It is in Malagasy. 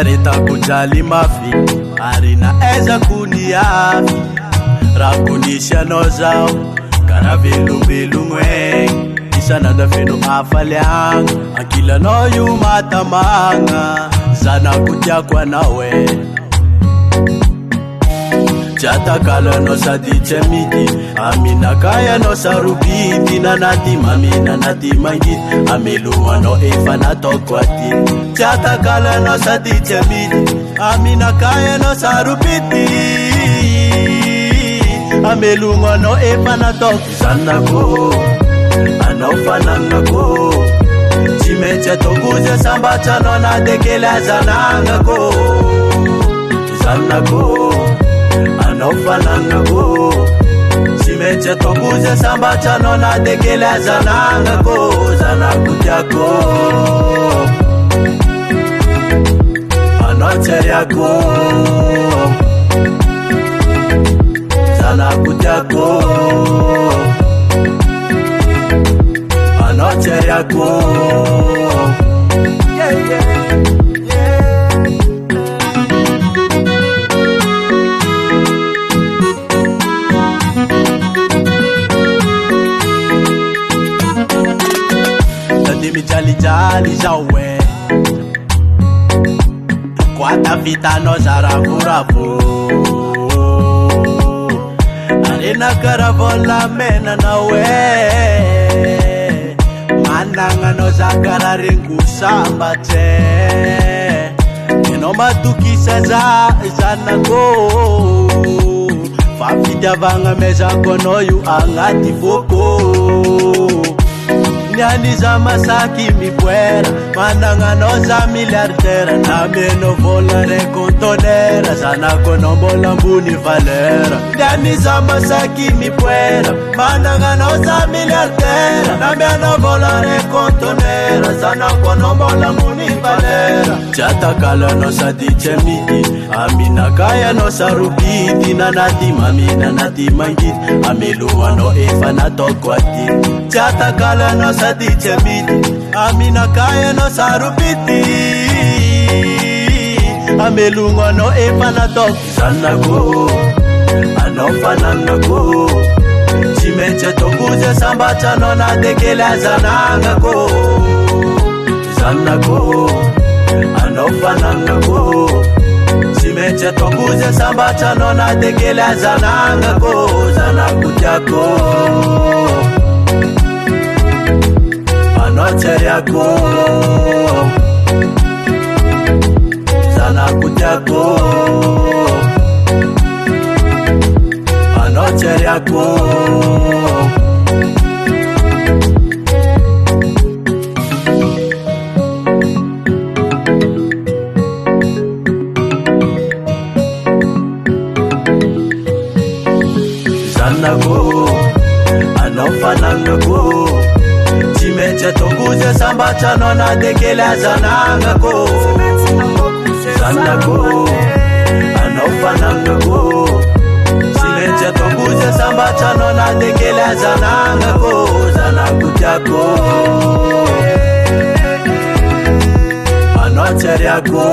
Siareta kujali mafi Arina eza kuniafi Rakunisha no zao Kara vilu mwe Isana da fino afaliang Akila no yu matamanga Zana kutya kwa nawe Chata kala no sa diche miti Amina kaya no sa rubiti Na nati mamina nati mangit Amiluwa no efa na tokwati Chata kala no sa diche miti Amina kaya no sa rubiti Amiluwa no efa na tokwati Sana ko Ano fananga ko Chimeche tokuze sambacha no na dekela zananga ko Sana ko Ano fananga ko Chimeche tokuze sambacha no na dekela zananga ko Zana kutya ko Ano cheria ko Zana kutya ko Ano cheria ko Dimi jali jawe Kwata vita no zaravuravu Arena karavola mena nawe Mananga no zakara ringu samba te Eno matukisa zana go Fafida vanga meza kono yu angati foko Nyani za masaki mipuera Mandanga no za miliardera Na meno volare contonera Zana konombola mbuni valera Nyani za masaki mipuera Mandanga no za miliardera Na meno volare contonera Zana konombola mbuni valera Chata kala no sa diche miti Amina kaya no sa rubiti Na nati mamina nati mangit Amiluwa no efa na tokwati Chata kala no sa diche miti Amina kaya no sa rubiti Amelunga no efa na tokwati Sana ko Ano fananga ko Chimeche tokuze sambacha no na dekela zananga ko Sana ko Ano fananga ko Chimeche tokuze sambacha no na dekela zananga ko Zana kutya ko Ano cheria ko Zana kutya ko Ano cheria ko Zana ko Ano fananga ko Chimeche tokuze sambacha no na dekela zananga ko Zana ko Ano fananga ko Chimeche tokuze sambacha no na dekela zananga ko Zana kutya ko Ano cheria ko